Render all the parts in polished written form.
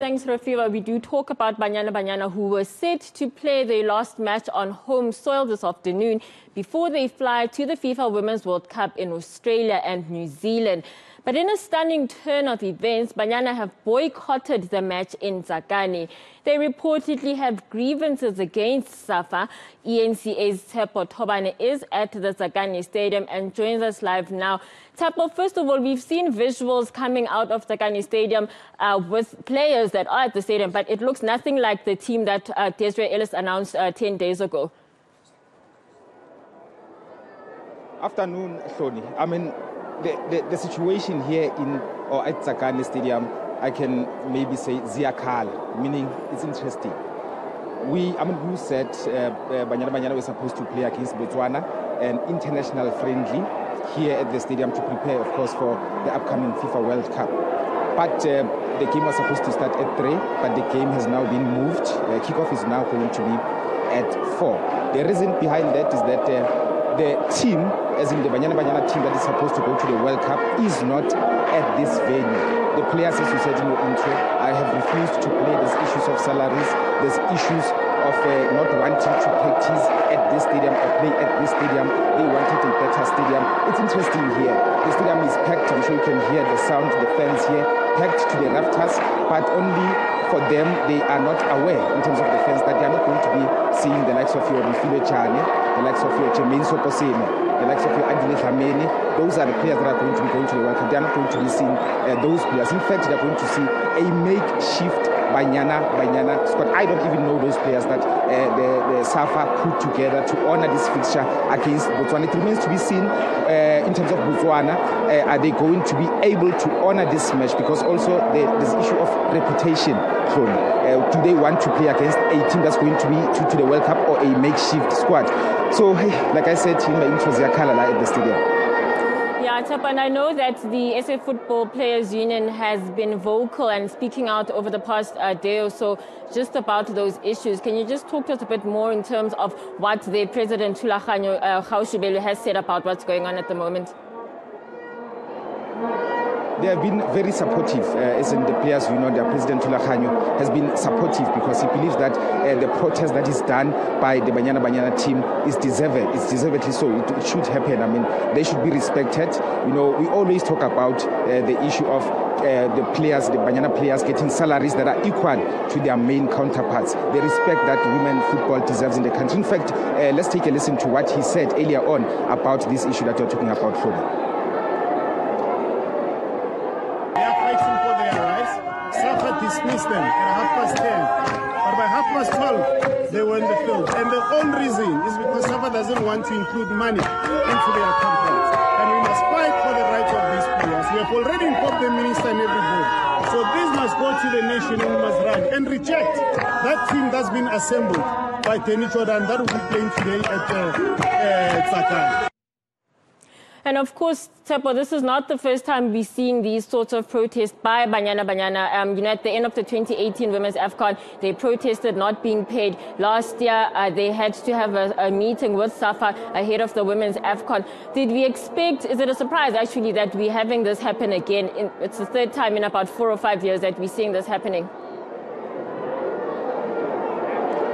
Thanks, Rafiwa. We do talk about Banyana Banyana, who were set to play their last match on home soil this afternoon before they fly to the FIFA Women's World Cup in Australia and New Zealand. But in a stunning turn of events, Banyana have boycotted the match in Tsakane. They reportedly have grievances against Safa. eNCA's Tshepo Thobane is at the Tsakane Stadium and joins us live now. Tshepo, first of all, we've seen visuals coming out of Tsakane Stadium with players that are at the stadium, but it looks nothing like the team that Desiree Ellis announced 10 days ago. Afternoon, Shoni. I mean, the situation here at Tsakane Stadium, I can maybe say Ziakal, meaning it's interesting. We said Banyana Banyana was supposed to play against Botswana, an international friendly here at the stadium to prepare, of course, for the upcoming FIFA World Cup. But the game was supposed to start at 3, but the game has now been moved. Kickoff is now going to be at 4. The reason behind that is that the team, as in the Banyana Banyana team that is supposed to go to the World Cup, is not at this venue. The players, as you said in your intro, I have refused to play. There's issues of salaries, there's issues of not wanting to practice at this stadium or play at this stadium. They wanted a better stadium. It's interesting here. The stadium is packed. I'm sure you can hear the sound, the fans here, packed to the rafters, but only for them, they are not aware in terms of the fans that they are not going to be seeing the likes of your Mfile Chane, the likes of your Chemin Sokosene, the likes of your Adile Khameni. Those are the players that are going to be going to the World Cup. They are not going to be seeing those players. In fact, they are going to see a makeshift Banyana squad. I don't even know those players that the Safa put together to honor this fixture against Botswana. It remains to be seen in terms of Botswana. Are they going to be able to honor this match? Because also there's issue of reputation. Do they want to play against a team that's going to be to the World Cup or a makeshift squad? So, like I said, in my intro, Ziakala at the stadium. Yeah, Tshepo, and I know that the SA Football Players Union has been vocal and speaking out over the past day or so just about those issues. Can you just talk to us a bit more in terms of what the President Thulaganyo Kgausibele has said about what's going on at the moment? They have been very supportive, as in the players, their President Thulaganyo has been supportive because he believes that the protest that is done by the Banyana Banyana team is deserved. It's deservedly so. It should happen. I mean, they should be respected. We always talk about the issue of the players, the Banyana players, getting salaries that are equal to their main counterparts. The respect that women football deserves in the country. In fact, let's take a listen to what he said earlier on about this issue that you're talking about, Frodo. Dismissed them at 10:30, but by 12:30 they were in the field. And the only reason is because Safa doesn't want to include money into their contracts. And we must fight for the rights of these players. We have already informed the minister and everybody. So this must go to the nation and we must run and reject that team that's been assembled by Tenny Jordan that will be playing today at Tsakane. And of course, Tshepo, this is not the first time we're seeing these sorts of protests by Banyana Banyana. At the end of the 2018 Women's AFCON, they protested not being paid. Last year, they had to have a meeting with Safa ahead of the Women's AFCON. Did we expect, is it a surprise actually that we're having this happen again? It's the third time in about 4 or 5 years that we're seeing this happening.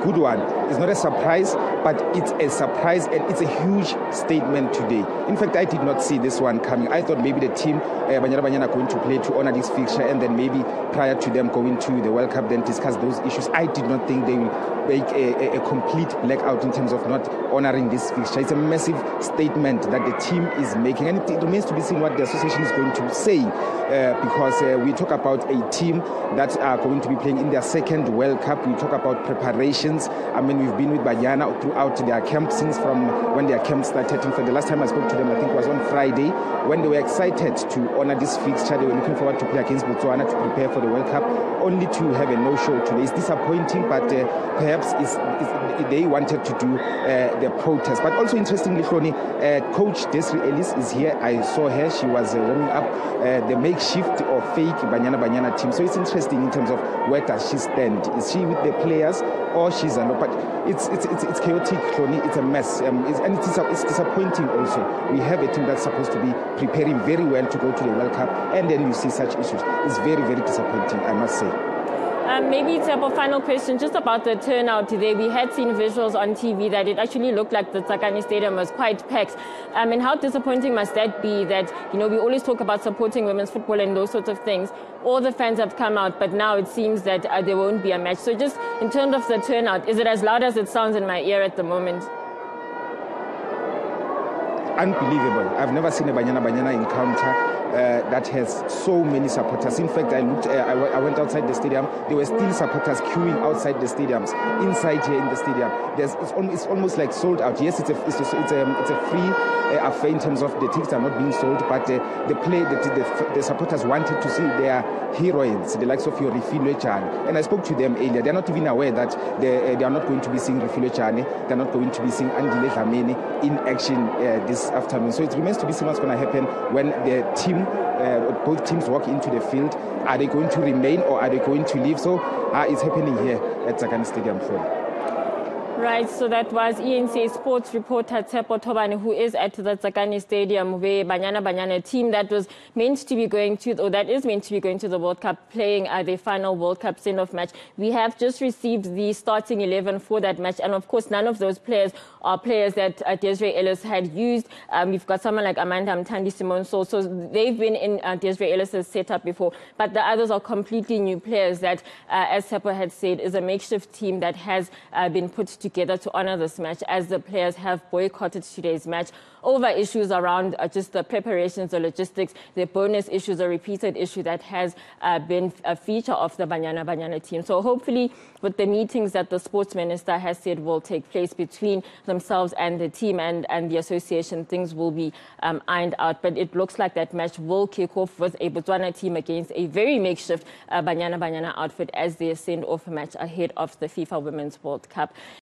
Good one. It's not a surprise, but it's a surprise and it's a huge statement today. In fact, I did not see this one coming. I thought maybe the team, Banyana Banyana, going to play to honor this fixture and then maybe prior to them going to the World Cup, then discuss those issues. I did not think they will make a complete blackout in terms of not honoring this fixture. It's a massive statement that the team is making, and it remains to be seen what the association is going to say because we talk about a team that are going to be playing in their second World Cup. We talk about preparations. I mean, we've been with Banyana throughout their camp since from when their camp started. In fact, the last time I spoke to them, I think it was on Friday, when they were excited to honor this fixture. They were looking forward to play against Botswana to prepare for the World Cup, only to have a no-show today. It's disappointing, but perhaps they wanted to do the protest. But also interestingly, Coach Desiree Ellis is here. I saw her. She was warming up the makeshift or fake Banyana Banyana team. So it's interesting in terms of where does she stand. Is she with the players or she's not? But it's chaotic, it's a mess. And it's disappointing also. We have a team that's supposed to be preparing very well to go to the World Cup, and then you see such issues. It's very, very disappointing, I must say. Maybe Tshepo, final question, just about the turnout today. We had seen visuals on TV that it actually looked like the Tsakane Stadium was quite packed. And how disappointing must that be that, we always talk about supporting women's football and those sorts of things. All the fans have come out, but now it seems that there won't be a match. So just in terms of the turnout, is it as loud as it sounds in my ear at the moment? Unbelievable. I've never seen a Banyana Banyana encounter that has so many supporters. In fact, I went outside the stadium. There were still supporters queuing outside the stadiums. Inside here in the stadium, it's almost like sold out. Yes, it's a free affair in terms of the tickets are not being sold, but the supporters wanted to see their heroines, the likes of your Refilwe Chane. And I spoke to them earlier. They're not even aware that they are not going to be seeing Refilwe Chane. They're not going to be seeing Andile Dlamini in action this afternoon. So it remains to be seen what's going to happen when the team, both teams walk into the field. Are they going to remain or are they going to leave? So it's happening here at Tsakane Stadium. Right, so that was eNCA sports reporter Tshepo Thobane, who is at the Tsakane Stadium, where Banyana Banyana team that was meant to be going to, or that is meant to be going to the World Cup, playing their final World Cup send-off match. We have just received the starting 11 for that match, and of course, none of those players are players that Desiree Ellis had used. We've got someone like Amanda Mthandi Simon, so they've been in Desiree Ellis's setup before, but the others are completely new players that, as Tshepo had said, is a makeshift team that has been put together to honor this match, as the players have boycotted today's match over issues around just the preparations, the logistics, the bonus issues, a repeated issue that has been a feature of the Banyana Banyana team. So hopefully with the meetings that the sports minister has said will take place between themselves and the team and the association, things will be ironed out. But it looks like that match will kick off with a Botswana team against a very makeshift Banyana Banyana outfit as they send off a match ahead of the FIFA Women's World Cup.